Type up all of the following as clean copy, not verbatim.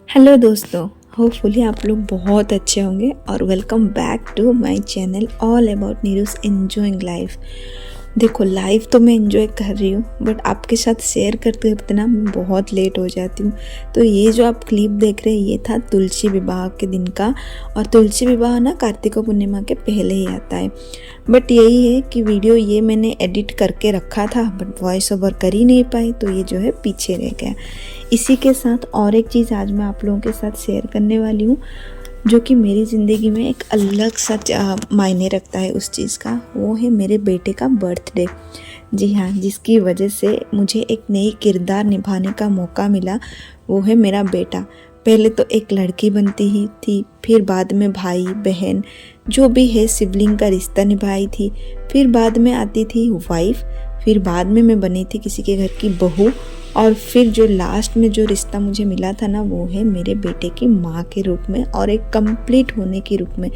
Hello दोस्तों, hopefully आप लोग बहुत अच्छे होंगे और welcome back to my channel all about Neeru's enjoying life. देखो, लाइफ तो मैं एंजॉय कर रही हूँ बट आपके साथ शेयर करते करते ना मैं बहुत लेट हो जाती हूँ। तो ये जो आप क्लिप देख रहे हैं ये था तुलसी विवाह के दिन का। और तुलसी विवाह ना कार्तिक पूर्णिमा के पहले ही आता है। बट यही है कि वीडियो ये मैंने एडिट करके रखा था बट वॉइस ओवर कर ही नहीं पाई, तो ये जो है पीछे रह गया। इसी के साथ और एक चीज़ आज मैं आप लोगों के साथ शेयर करने वाली हूँ जो कि मेरी ज़िंदगी में एक अलग सा मायने रखता है। उस चीज़ का वो है मेरे बेटे का बर्थडे। जी हाँ, जिसकी वजह से मुझे एक नई किरदार निभाने का मौका मिला, वो है मेरा बेटा। पहले तो एक लड़की बनती ही थी, फिर बाद में भाई बहन जो भी है सिबलिंग का रिश्ता निभाई थी, फिर बाद में आती थी वाइफ, फिर बाद में मैं बनी थी किसी के घर की बहू, और फिर जो लास्ट में जो रिश्ता मुझे मिला था ना वो है मेरे बेटे की माँ के रूप में और एक कंप्लीट होने के रूप में।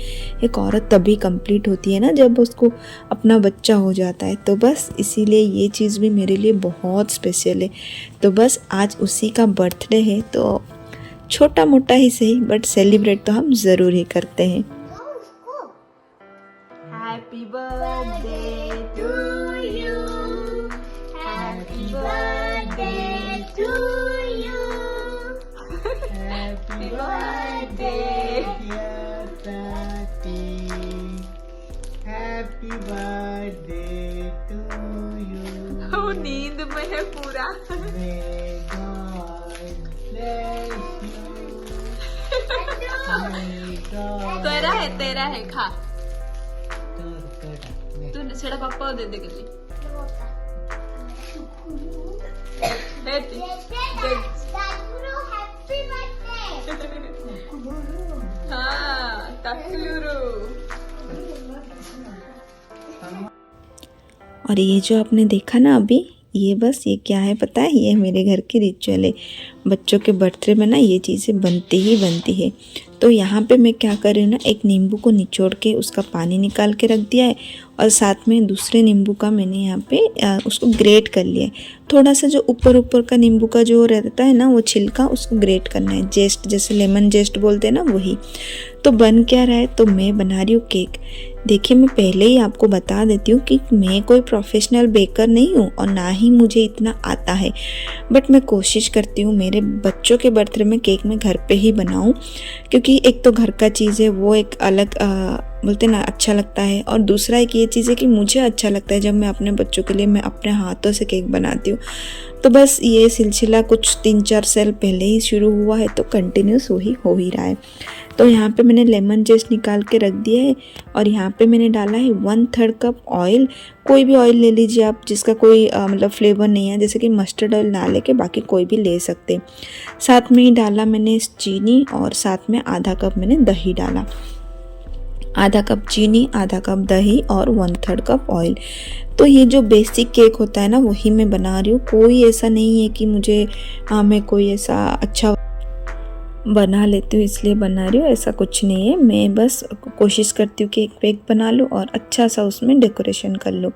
एक औरत तभी कंप्लीट होती है ना जब उसको अपना बच्चा हो जाता है। तो बस इसीलिए ये चीज़ भी मेरे लिए बहुत स्पेशल है। तो बस आज उसी का बर्थडे है, तो छोटा मोटा ही सही बट सेलिब्रेट तो हम ज़रूर ही करते हैं। Happy birthday to you, happy birthday to you, happy birthday dear Tati, happy birthday to you. वो नींद में है पूरा। May God bless you. May God तेरा है खा। कर तू सेड़ा पापा को दे दे गली। हाँ, तकलुरु। और ये जो आपने देखा ना अभी, ये क्या है पता है? ये मेरे घर की रिचुअल है। बच्चों के बर्थडे में ना ये चीज़ें बनती ही बनती है। तो यहाँ पे मैं क्या कर रही हूँ ना, एक नींबू को निचोड़ के उसका पानी निकाल के रख दिया है और साथ में दूसरे नींबू का मैंने यहाँ पे उसको ग्रेट कर लिया है। थोड़ा सा जो ऊपर का नींबू का जो रहता है ना वो छिलका, उसको ग्रेट करना है। जेस्ट जैसे लेमन जेस्ट बोलते हैं ना, वही। तो बन क्या रहा है, तो मैं बना रही हूँ केक। देखिए, मैं पहले ही आपको बता देती हूँ कि मैं कोई प्रोफेशनल बेकर नहीं हूँ और ना ही मुझे इतना आता है, बट मैं कोशिश करती हूँ मेरे बच्चों के बर्थडे में केक मैं घर पे ही बनाऊँ, क्योंकि एक तो घर का चीज़ है वो एक अलग बोलते ना अच्छा लगता है, और दूसरा एक ये चीज़ है कि मुझे अच्छा लगता है जब मैं अपने बच्चों के लिए मैं अपने हाथों से केक बनाती हूँ। तो बस ये सिलसिला कुछ 3-4 साल पहले ही शुरू हुआ है, तो कंटिन्यूस हो ही रहा है। तो यहाँ पे मैंने लेमन जेस्ट निकाल के रख दिया है और यहाँ पे मैंने डाला है 1/3 कप ऑयल। कोई भी ऑयल ले लीजिए आप जिसका कोई मतलब फ्लेवर नहीं है, जैसे कि मस्टर्ड ऑयल ना लेके बाकी कोई भी ले सकते। साथ में ही डाला मैंने चीनी और साथ में आधा कप मैंने दही डाला। आधा कप चीनी, आधा कप दही और 1/3 कप ऑयल। तो ये जो बेसिक केक होता है ना वही मैं बना रही हूँ। कोई ऐसा नहीं है कि मुझे मैं कोई ऐसा अच्छा बना लेती हूँ इसलिए बना रही हूँ, ऐसा कुछ नहीं है। मैं बस कोशिश करती हूँ कि एक केक बना लूँ और अच्छा सा उसमें डेकोरेशन कर लूँ।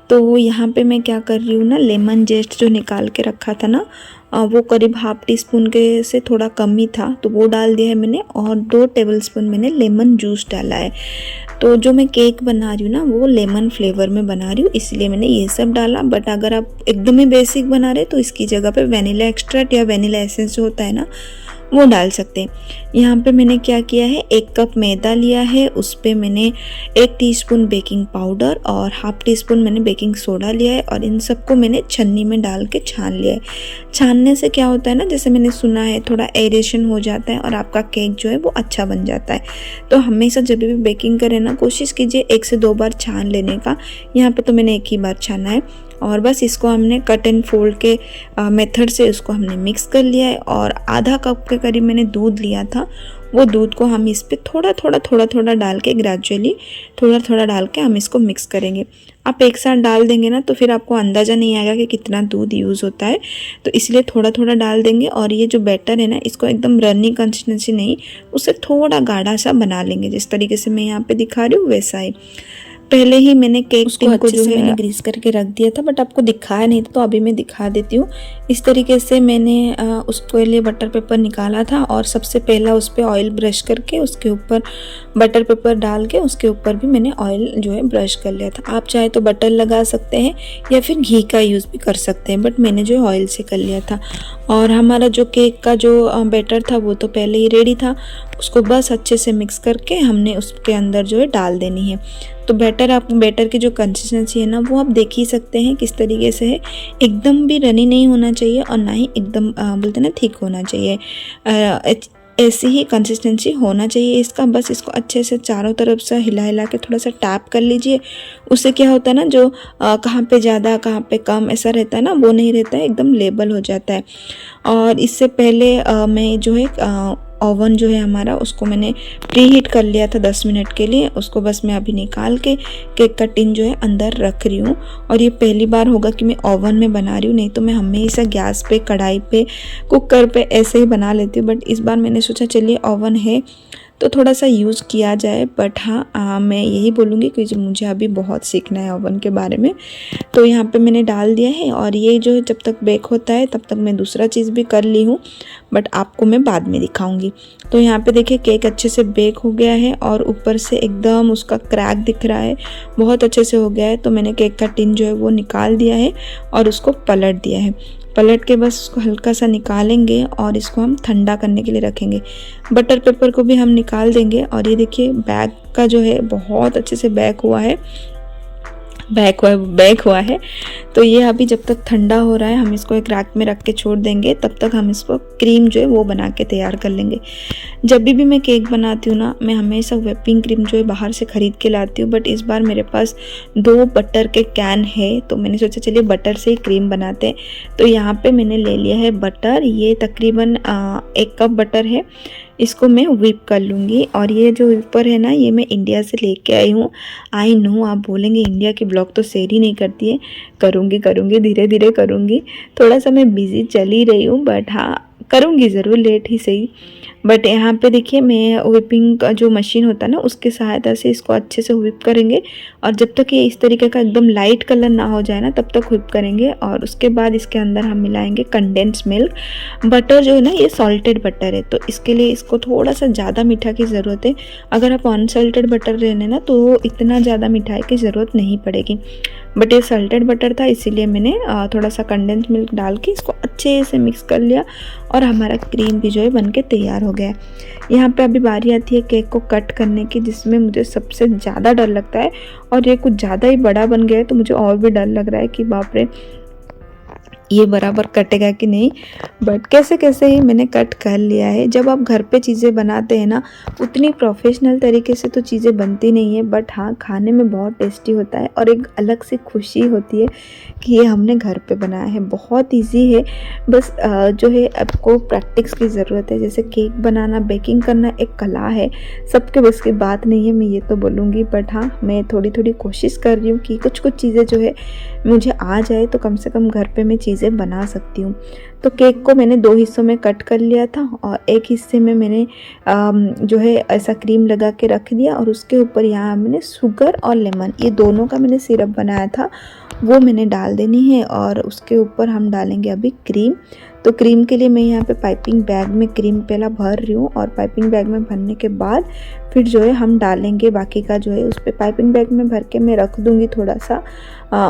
तो यहाँ पे मैं क्या कर रही हूँ ना, लेमन जेस्ट जो निकाल के रखा था ना वो करीब ½ टीस्पून के से थोड़ा कम ही था, तो वो डाल दिया है मैंने, और 2 टेबलस्पून मैंने लेमन जूस डाला है। तो जो मैं केक बना रही हूँ ना वो लेमन फ्लेवर में बना रही हूँ, इसलिए मैंने ये सब डाला। बट अगर आप एकदम ही बेसिक बना रहे तो इसकी जगह पे वनीला एक्सट्रैक्ट या वनीला एसेंस जो होता है ना वो डाल सकते हैं। यहाँ पे मैंने क्या किया है, 1 कप मैदा लिया है, उस पर मैंने 1 टीस्पून बेकिंग पाउडर और ½ टीस्पून मैंने बेकिंग सोडा लिया है, और इन सबको मैंने छन्नी में डाल के छान लिया है। छानने से क्या होता है ना, जैसे मैंने सुना है थोड़ा एरेशन हो जाता है और आपका केक जो है वो अच्छा बन जाता है। तो हमेशा जब भी बेकिंग करें ना कोशिश कीजिए 1 से 2 बार छान लेने का। यहाँ पे तो मैंने 1 ही बार छाना है। और बस इसको हमने कट एंड फोल्ड के मेथड से इसको हमने मिक्स कर लिया है। और आधा कप के करीब मैंने दूध लिया था, वो दूध को हम इस पे थोड़ा डाल के ग्रेजुअली थोड़ा डाल के हम इसको मिक्स करेंगे। आप एक साथ डाल देंगे ना तो फिर आपको अंदाज़ा नहीं आएगा कि कितना दूध यूज़ होता है, तो इसलिए थोड़ा डाल देंगे। और ये जो बैटर है ना इसको एकदम रनी कंसिस्टेंसी नहीं, उसे थोड़ा गाढ़ा सा बना लेंगे, जिस तरीके से मैं यहाँ पे दिखा रही हूँ वैसा ही। पहले ही मैंने केक टिन को जो है मैंने ग्रीस करके रख दिया था, बट आपको दिखाया नहीं था तो अभी मैं दिखा देती हूँ। इस तरीके से मैंने उसके लिए बटर पेपर निकाला था और सबसे पहला उस पर ऑयल ब्रश करके उसके ऊपर बटर पेपर डाल के उसके ऊपर भी मैंने ऑयल जो है ब्रश कर लिया था। आप चाहे तो बटर लगा सकते हैं या फिर घी का यूज़ भी कर सकते हैं, बट मैंने जो ऑयल से कर लिया था। और हमारा जो केक का जो बैटर था वो तो पहले ही रेडी था, उसको बस अच्छे से मिक्स करके हमने उसके अंदर जो है डाल देनी है। तो बैटर की जो कंसिस्टेंसी है ना वो आप देख ही सकते हैं किस तरीके से है। एकदम भी रनी नहीं होना चाहिए और ना ही एकदम बोलते ना थिक होना चाहिए। ऐसी ही कंसिस्टेंसी होना चाहिए इसका। बस इसको अच्छे से चारों तरफ से हिला हिला के थोड़ा सा टैप कर लीजिए। उससे क्या होता है ना, जो कहाँ पे ज़्यादा कहाँ पे कम ऐसा रहता है ना, वो नहीं रहता है, एकदम लेबल हो जाता है। और इससे पहले मैं जो है ओवन जो है हमारा उसको मैंने प्री हीट कर लिया था 10 मिनट के लिए। उसको बस मैं अभी निकाल के केक का टिन जो है अंदर रख रही हूँ। और ये पहली बार होगा कि मैं ओवन में बना रही हूँ, नहीं तो मैं हमेशा गैस पे, कढ़ाई पे, कुकर पे ऐसे ही बना लेती हूँ। बट इस बार मैंने सोचा चलिए ओवन है तो थोड़ा सा यूज़ किया जाए। बट हाँ, मैं यही बोलूँगी कि मुझे अभी बहुत सीखना है ओवन के बारे में। तो यहाँ पे मैंने डाल दिया है और ये जो जब तक बेक होता है तब तक मैं दूसरा चीज़ भी कर ली हूँ, बट आपको मैं बाद में दिखाऊंगी। तो यहाँ पे देखिए केक अच्छे से बेक हो गया है और ऊपर से एकदम उसका क्रैक दिख रहा है, बहुत अच्छे से हो गया है। तो मैंने केक का टिन जो है वो निकाल दिया है और उसको पलट दिया है। पलट के बस उसको हल्का सा निकालेंगे और इसको हम ठंडा करने के लिए रखेंगे। बटर पेपर को भी हम निकाल देंगे। और ये देखिए बैग का जो है बहुत अच्छे से बैक हुआ है। तो ये अभी जब तक ठंडा हो रहा है हम इसको एक रैक में रख के छोड़ देंगे। तब तक हम इसको क्रीम जो है वो बना के तैयार कर लेंगे। जब भी मैं केक बनाती हूँ ना, मैं हमेशा व्हिपिंग क्रीम जो है बाहर से ख़रीद के लाती हूँ, बट इस बार मेरे पास 2 बटर के कैन है तो मैंने सोचा चलिए बटर से ही क्रीम बनाते हैं। तो यहाँ पे मैंने ले लिया है बटर, ये तकरीबन 1 कप बटर है। इसको मैं व्हिप कर लूँगी। और ये जो व्हिपर है ना, ये मैं इंडिया से लेके आई हूँ। आई नो आप बोलेंगे इंडिया की ब्लॉग तो शेयर ही नहीं करती है। करूँगी धीरे धीरे करूँगी। थोड़ा सा मैं बिज़ी चली रही हूँ, बट हाँ करूँगी ज़रूर, लेट ही सही। बट यहाँ पे देखिए मैं व्हिपिंग का जो मशीन होता है ना उसकी सहायता से इसको अच्छे से व्हिप करेंगे। और जब तक ये इस तरीके का एकदम लाइट कलर ना हो जाए ना तब तक व्हिप करेंगे। और उसके बाद इसके अंदर हम मिलाएंगे कंडेंस मिल्क। बटर जो है ना ये सॉल्टेड बटर है, तो इसके लिए इसको थोड़ा सा ज़्यादा मीठा की ज़रूरत है। अगर आप अनसॉल्टेड बटर लेने ना तो इतना ज़्यादा मिठाई की ज़रूरत नहीं पड़ेगी, बट ये सॉल्टेड बटर था इसीलिए मैंने थोड़ा सा कंडेंस मिल्क डाल के इसको अच्छे से मिक्स कर लिया। और हमारा क्रीम भी जो है बन के तैयार हो गया। यहाँ पे अभी बारी आती है केक को कट करने की, जिसमें मुझे सबसे ज़्यादा डर लगता है। और ये कुछ ज़्यादा ही बड़ा बन गया है तो मुझे और भी डर लग रहा है कि बाप रे ये बराबर कटेगा कि नहीं। बट कैसे कैसे ही मैंने कट कर लिया है। जब आप घर पे चीज़ें बनाते हैं ना उतनी प्रोफेशनल तरीके से तो चीज़ें बनती नहीं है, बट हाँ खाने में बहुत टेस्टी होता है और एक अलग सी खुशी होती है कि ये हमने घर पे बनाया है। बहुत इजी है, बस जो है आपको प्रैक्टिस की ज़रूरत है। जैसे केक बनाना, बेकिंग करना एक कला है, सबके बस की बात नहीं है, मैं ये तो बोलूँगी। बट हाँ मैं थोड़ी थोड़ी कोशिश कर रही हूँ कि कुछ कुछ चीज़ें जो है मुझे आ जाए तो कम से कम घर पे मैं चीज़ें बना सकती हूँ। तो केक को मैंने 2 हिस्सों में कट कर लिया था और एक हिस्से में मैंने जो है ऐसा क्रीम लगा के रख दिया। और उसके ऊपर यहाँ मैंने शुगर और लेमन, ये दोनों का मैंने सिरप बनाया था, वो मैंने डाल देनी है। और उसके ऊपर हम डालेंगे अभी क्रीम। तो क्रीम के लिए मैं यहाँ पे पाइपिंग बैग में क्रीम पहला भर रही हूँ और पाइपिंग बैग में भरने के बाद फिर जो है हम डालेंगे बाकी का जो है उस पर पाइपिंग बैग में भर के मैं रख दूँगी थोड़ा सा।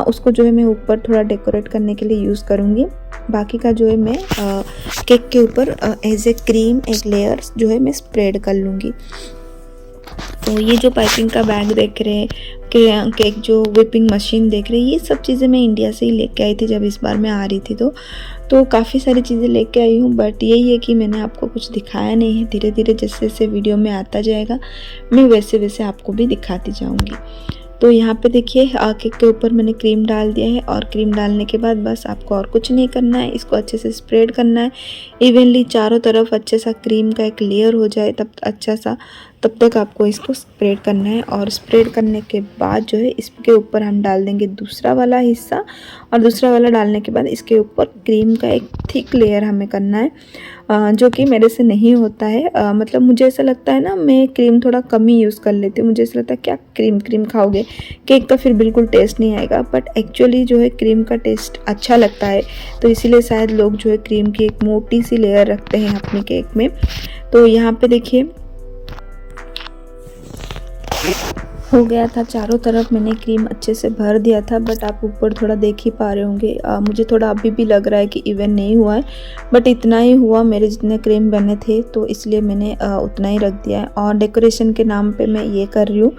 उसको जो है मैं ऊपर थोड़ा डेकोरेट करने के लिए यूज़ करूँगी। बाकी का जो है मैं केक के ऊपर एज ए क्रीम एक लेयर जो है मैं स्प्रेड कर लूँगी। तो ये जो पाइपिंग का बैग देख रहे हैं, केक जो व्हिपिंग मशीन देख रहे हैं, ये सब चीज़ें मैं इंडिया से ही लेके आई थी जब इस बार मैं आ रही थी। तो काफ़ी सारी चीज़ें लेके आई हूँ, बट यही है कि मैंने आपको कुछ दिखाया नहीं है। धीरे धीरे जैसे जैसे वीडियो में आता जाएगा मैं वैसे वैसे आपको भी दिखाती जाऊँगी। तो यहाँ पे देखिए केक के ऊपर मैंने क्रीम डाल दिया है और क्रीम डालने के बाद बस आपको और कुछ नहीं करना है, इसको अच्छे से स्प्रेड करना है इवनली चारों तरफ। अच्छे सा क्रीम का एक लेयर हो जाए तब तक आपको इसको स्प्रेड करना है। और स्प्रेड करने के बाद जो है इसके ऊपर हम डाल देंगे दूसरा वाला हिस्सा। और दूसरा वाला डालने के बाद इसके ऊपर क्रीम का एक थिक लेयर हमें करना है, जो कि मेरे से नहीं होता है। मतलब मुझे ऐसा लगता है ना, मैं क्रीम थोड़ा कम ही यूज़ कर लेती हूँ। मुझे ऐसा लगता है क्या क्रीम खाओगे, केक का फिर बिल्कुल टेस्ट नहीं आएगा। बट एक्चुअली जो है क्रीम का टेस्ट अच्छा लगता है, तो इसीलिए शायद लोग जो है क्रीम की एक मोटी सी लेयर रखते हैं अपने केक में। तो यहाँ पे देखिए हो गया था, चारों तरफ मैंने क्रीम अच्छे से भर दिया था। बट आप ऊपर थोड़ा देख ही पा रहे होंगे, मुझे थोड़ा अभी भी लग रहा है कि इवन नहीं हुआ है, बट इतना ही हुआ मेरे जितने क्रीम बने थे, तो इसलिए मैंने उतना ही रख दिया है। और डेकोरेशन के नाम पे मैं ये कर रही हूँ,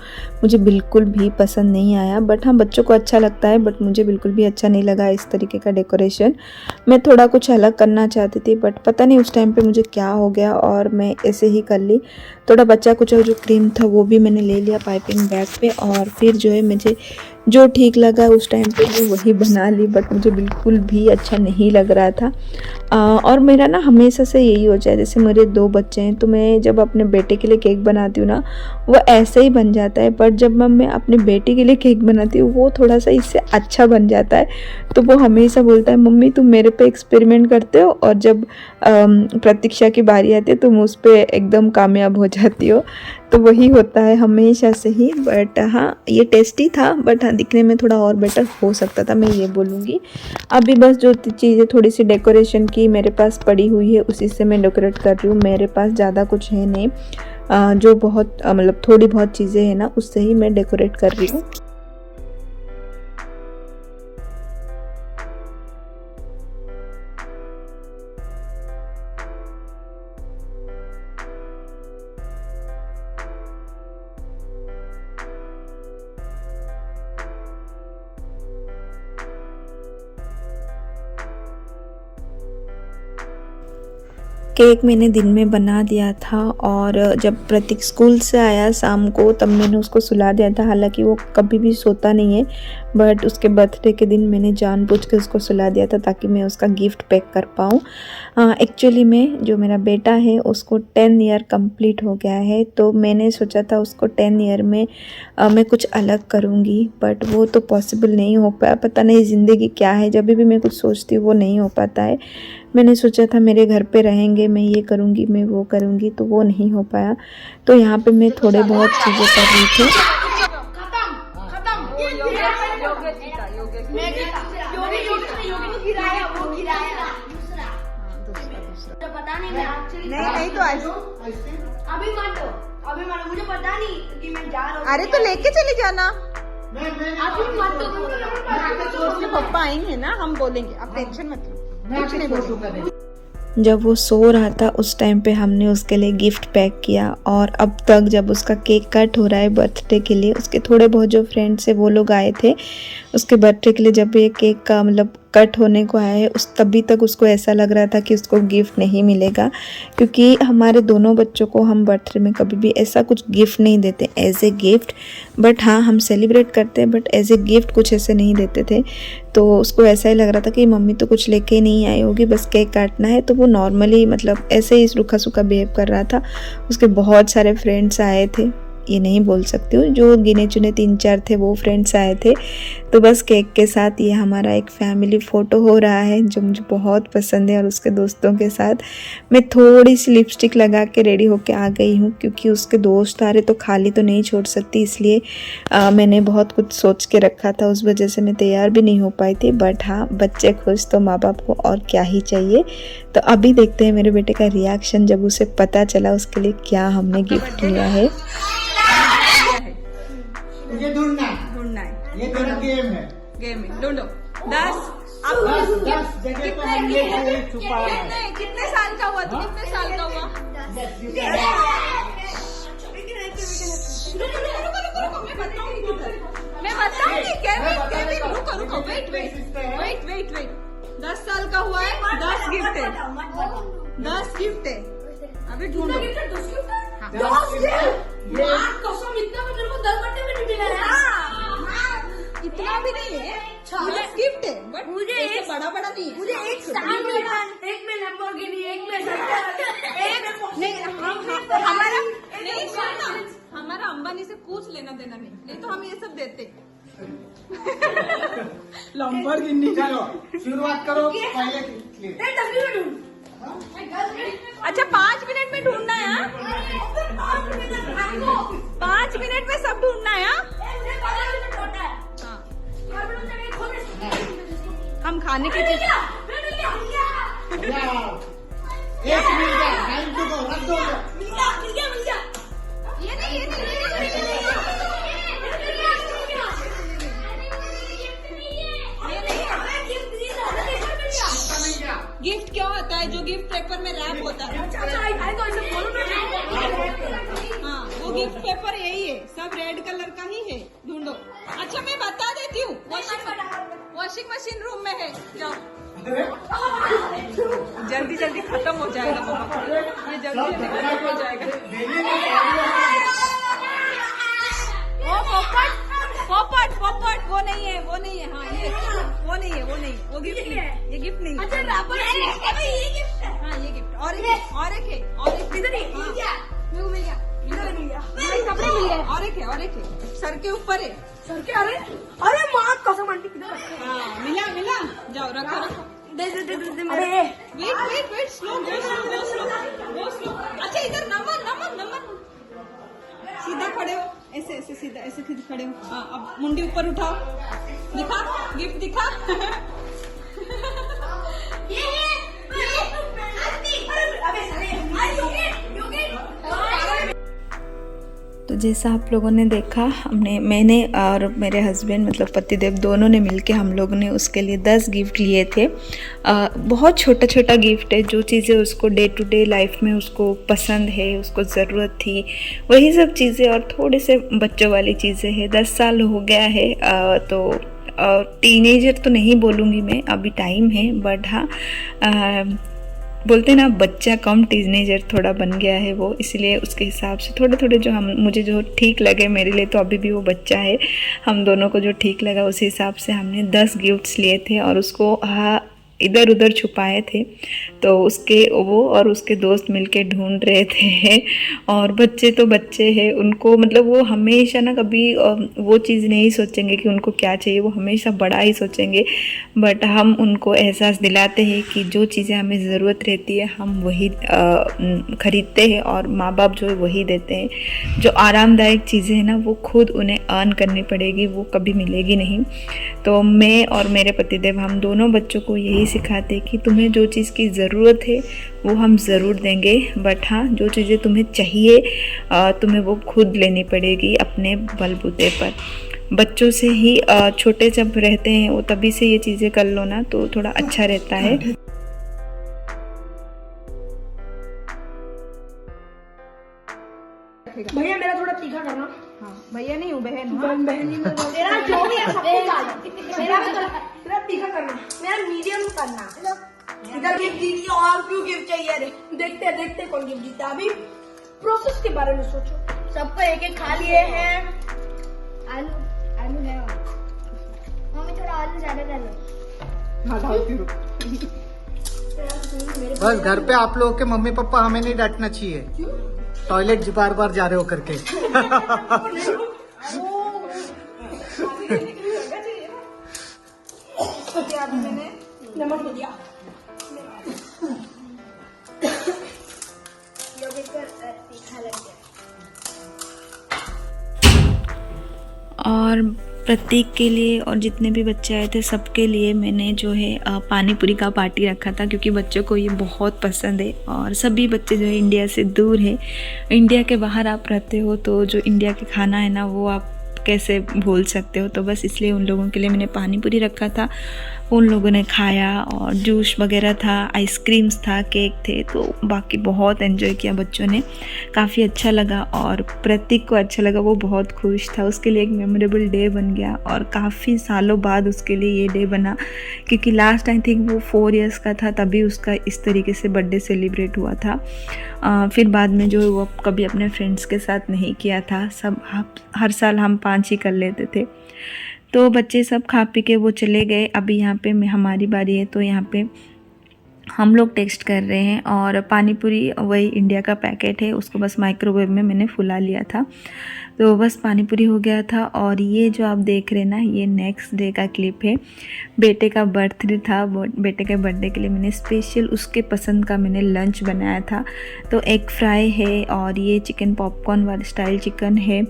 मुझे बिल्कुल भी पसंद नहीं आया। बट हाँ, बच्चों को अच्छा लगता है, बट मुझे बिल्कुल भी अच्छा नहीं लगा इस तरीके का डेकोरेशन। मैं थोड़ा कुछ अलग करना चाहती थी, बट पता नहीं उस टाइम पे मुझे क्या हो गया और मैं ऐसे ही कर ली। थोड़ा बच्चा कुछ जो क्रीम था वो भी मैंने ले लिया पाइपिंग बैग पे, और फिर जो है मुझे जो ठीक लगा उस टाइम पे मैं वही बना ली। बट मुझे बिल्कुल भी अच्छा नहीं लग रहा था। और मेरा ना हमेशा से यही हो जाए, जैसे मेरे 2 बच्चे हैं, तो मैं जब अपने बेटे के लिए केक बनाती हूँ ना, वो ऐसे ही बन जाता है। बट जब मैं अपनी बेटी के लिए केक बनाती हूँ, वो थोड़ा सा इससे अच्छा बन जाता है। तो वो हमेशा बोलता है, मम्मी तुम मेरे पे एक्सपेरिमेंट करते हो, और जब प्रतीक्षा की बारी आती है तुम उस पर एकदम कामयाब हो जाती हो। तो वही होता है हमेशा से ही। बट हाँ, ये टेस्टी था, बट हाँ दिखने में थोड़ा और बेटर हो सकता था, मैं ये बोलूँगी। अभी बस जो चीज़ें थोड़ी सी डेकोरेशन की मेरे पास पड़ी हुई है, उसी से मैं डेकोरेट कर रही हूँ। मेरे पास ज़्यादा कुछ है नहीं, जो बहुत मतलब थोड़ी बहुत चीज़ें हैं ना, उससे ही मैं डेकोरेट कर रही हूँ। केक मैंने दिन में बना दिया था, और जब प्रतीक स्कूल से आया शाम को, तब मैंने उसको सुला दिया था। हालांकि वो कभी भी सोता नहीं है, बट उसके बर्थडे के दिन मैंने जानबूझ के उसको सुला दिया था ताकि मैं उसका गिफ्ट पैक कर पाऊँ। एक्चुअली में जो मेरा बेटा है उसको 10 ईयर कंप्लीट हो गया है, तो मैंने सोचा था उसको 10 ईयर में मैं कुछ अलग करूँगी, बट वो तो पॉसिबल नहीं हो पाया। पता नहीं ज़िंदगी क्या है, जब भी मैं कुछ सोचती हूँ वो नहीं हो पाता है। मैंने सोचा था मेरे घर पे रहेंगे, मैं ये करूँगी, मैं वो करूँगी, तो वो नहीं हो पाया। तो यहाँ पे मैं थोड़े बहुत चीज़ें कर रही थी। नहीं तो अभी मानो मुझे पता नहीं कि मैं जा रहा हूँ। अरे तो लेके चले जाना। अभी पापा आएंगे ना, हम बोलेंगे, आप टेंशन मत लो, कुछ नहीं बोलूँगा। जब वो सो रहा था उस टाइम पे हमने उसके लिए गिफ्ट पैक किया, और अब तक जब उसका केक कट हो रहा है बर्थडे के लिए, उसके थोड़े बहुत जो फ्रेंड्स है वो लोग आए थे उसके बर्थडे के लिए। जब ये केक का मतलब कट होने को आया है, उस तभी तक उसको ऐसा लग रहा था कि उसको गिफ्ट नहीं मिलेगा, क्योंकि हमारे दोनों बच्चों को हम बर्थडे में कभी भी ऐसा कुछ गिफ्ट नहीं देते एज ए गिफ्ट। बट हाँ, हम सेलिब्रेट करते हैं, बट एज ए गिफ्ट कुछ ऐसे नहीं देते थे। तो उसको ऐसा ही लग रहा था कि मम्मी तो कुछ लेके नहीं आई होगी, बस केक काटना है। तो वो नॉर्मली मतलब ऐसे ही रूखा सूखा बिहेव कर रहा था। उसके बहुत सारे फ्रेंड्स आए थे, ये नहीं बोल सकती हूँ, जो गिने चुने 3-4 थे वो फ्रेंड्स आए थे। तो बस केक के साथ ये हमारा एक फैमिली फ़ोटो हो रहा है, जो मुझे बहुत पसंद है। और उसके दोस्तों के साथ मैं थोड़ी सी लिपस्टिक लगा के रेडी होके आ गई हूँ, क्योंकि उसके दोस्त आ रहे तो खाली तो नहीं छोड़ सकती, इसलिए मैंने बहुत कुछ सोच के रखा था, उस वजह से मैं तैयार भी नहीं हो पाई थी। बट हाँ, बच्चे खुश तो माँ बाप को और क्या ही चाहिए। तो अभी देखते हैं मेरे बेटे का रिएक्शन जब उसे पता चला उसके लिए क्या हमने गिफ्ट लिया है। मुझे ढूंढना है, ये मेरा गेम है। गेम है, ढूंढो। 10 10 जगह पे हमने ये छुपा है। कितने साल का हुआ था? कितने साल का हुआ? मैं बताऊंगी। केविन रुको, वेट। 10 साल का हुआ है, 10 गिफ्ट है, 10 गिफ्ट है। अभी ढूंढो। इतना भी नहीं है, 10 गिफ्ट है, बट मुझे एक बड़ा नहीं है। मुझे एक स्टैंड मिला, एक में लैम्बोर्गिनी, एक में हमारा अंबानी से कुछ लेना देना नहीं तो हम ये सब देते। लैम्बोर्गिनी। चलो शुरुआत करो, पहले अच्छा 5 मिनट में ढूंढना है, 5 मिनट में सब ढूंढना है। खाने की चीज। एक मिल गया, 9 to go, रख दो। ये नहीं, ये नहीं, ये नहीं, ये नहीं। गिफ्ट क्या होता है? जो गिफ्ट पेपर में रैप होता है, हाँ वो गिफ्ट पेपर यही है, सब रेड कलर का ही है। ढूंढो। अच्छा मैं बता देती हूँ, वॉशिंग मशीन रूम में है, जाओ। जल्दी जल्दी खत्म हो जाएगा पापा, ये जल्दी जल्दी खत्म हो जाएगा। वो पोपट पोपट वो नहीं है, वो नहीं है। हाँ ये वो नहीं है, वो नहीं, वो गिफ्ट नहीं है, ये गिफ्ट नहीं है। हाँ ये गिफ्ट और एक है, और एक है, और एक इधर ही कपड़े मिल गए, और एक है, और एक है, सर के ऊपर है, सर के। अरे माँ कसम आंटी किधर? हाँ मिला मिला, जाओ रखो रखो। दे वेट स्लो, गो स्लो। अच्छा इधर नंबर सीधा खड़े हो, ऐसे ऐसे सीधा ऐसे खड़े हो। हाँ अब मुंडी ऊपर उठाओ, दिखा गिफ्ट दिखा। तो जैसा आप लोगों ने देखा, मैंने और मेरे हस्बैंड मतलब पतिदेव दोनों ने मिलके हम लोग ने उसके लिए 10 गिफ्ट लिए थे। बहुत छोटा छोटा गिफ्ट है, जो चीज़ें उसको डे टू डे लाइफ में उसको पसंद है, उसको ज़रूरत थी, वही सब चीज़ें, और थोड़े से बच्चों वाली चीज़ें हैं। 10 साल हो गया है, तो टीनेजर तो नहीं बोलूँगी मैं, अभी टाइम है, बट हाँ बोलते ना बच्चा कम टीनेजर थोड़ा बन गया है वो, इसलिए उसके हिसाब से थोड़े थोड़े जो मुझे जो ठीक लगे, मेरे लिए तो अभी भी वो बच्चा है, हम दोनों को जो ठीक लगा उसी हिसाब से हमने 10 गिफ्ट्स लिए थे और उसको इधर उधर छुपाए थे। तो उसके वो और उसके दोस्त मिलके ढूंढ रहे थे। और बच्चे तो बच्चे हैं, उनको मतलब वो हमेशा ना कभी वो चीज़ नहीं सोचेंगे कि उनको क्या चाहिए, वो हमेशा बड़ा ही सोचेंगे। बट हम उनको एहसास दिलाते हैं कि जो चीज़ें हमें ज़रूरत रहती है हम वही ख़रीदते हैं और माँ बाप जो है वही देते हैं। जो आरामदायक चीज़ें हैं ना वो खुद उन्हें अर्न करनी पड़ेगी, वो कभी मिलेगी नहीं। तो मैं और मेरे पतिदेव हम दोनों बच्चों को यही सिखाते कि तुम्हें जो चीज़ की ज़रूरत है वो हम ज़रूर देंगे, बट हाँ जो चीज़ें तुम्हें चाहिए तुम्हें वो खुद लेनी पड़ेगी अपने बलबूते पर। बच्चों से ही छोटे जब रहते हैं वो तभी से ये चीज़ें कर लो ना तो थोड़ा अच्छा रहता है। भैया मेरा थोड़ा तीखा करना। हाँ भैया नहीं हूँ, बहन हूँ। बहन नहीं मेरा जो भी है सब कुछ डाल। मेरा तीखा करना, मेरा मीडियम करना। इधर गिफ्ट दीजिए और क्यों गिफ्ट चाहिए? रे देखते कौन गिफ्ट जीता। अभी प्रोसेस के बारे में सोचो। सबको एक एक खा लिए हैं। आलू है मम्मी, थोड़ा आलू ज्यादा डालो। हाँ डालती हूँ। बस घर पे आप लोगों के मम्मी पापा हमें नहीं डांटना चाहिए, टॉयलेट बार बार जा रहे हो करके। मैंने नमक दिया। और प्रतीक के लिए और जितने भी बच्चे आए थे सबके लिए मैंने जो है पानी पूरी का पार्टी रखा था, क्योंकि बच्चों को ये बहुत पसंद है। और सभी बच्चे जो है इंडिया से दूर है, इंडिया के बाहर आप रहते हो तो जो इंडिया के खाना है ना वो आप कैसे भूल सकते हो। तो बस इसलिए उन लोगों के लिए मैंने पानी पूरी रखा था, उन लोगों ने खाया। और जूस वगैरह था, आइसक्रीम्स था, केक थे, तो बाकी बहुत एंजॉय किया बच्चों ने, काफ़ी अच्छा लगा। और प्रतीक को अच्छा लगा, वो बहुत खुश था, उसके लिए एक मेमोरेबल डे बन गया। और काफ़ी सालों बाद उसके लिए ये डे बना, क्योंकि लास्ट आई थिंक वो 4 इयर्स का था तभी उसका इस तरीके से बर्थडे सेलिब्रेट हुआ था। फिर बाद में जो वो कभी अपने फ्रेंड्स के साथ नहीं किया था, सब हर साल हम 5 ही कर लेते थे। तो बच्चे सब खा पी के वो चले गए। अभी यहाँ पे हमारी बारी है, तो यहाँ पे हम लोग टेस्ट कर रहे हैं। और पानी पूरी वही इंडिया का पैकेट है, उसको बस माइक्रोवेव में मैंने फुला लिया था, तो बस पानी पूरी हो गया था। और ये जो आप देख रहे हैं ना, ये नेक्स्ट डे का क्लिप है। बेटे का बर्थडे था, बेटे के बर्थडे के लिए मैंने स्पेशल उसके पसंद का मैंने लंच बनाया था। तो एग फ्राई है और ये चिकन पॉपकॉर्न वाला स्टाइल चिकन है,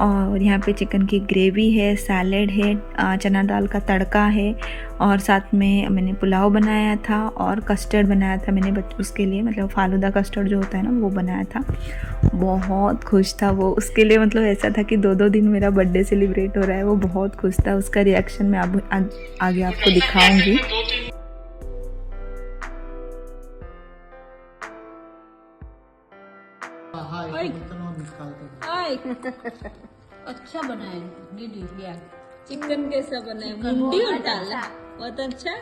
और यहाँ पे चिकन की ग्रेवी है, सैलेड है, चना दाल का तड़का है और साथ में मैंने पुलाव बनाया था और कस्टर्ड बनाया था मैंने उसके लिए, मतलब फालूदा कस्टर्ड जो होता है ना वो बनाया था। बहुत खुश था वो, उसके लिए मतलब ऐसा था कि 2-2 दिन मेरा बर्थडे सेलिब्रेट हो रहा है। वो बहुत खुश था, उसका रिएक्शन मैं अब आगे आपको दिखाऊंगी। अच्छा बनाए दीदी यार, चिकन कैसा बनाए, मुंडी और डाला बहुत अच्छा।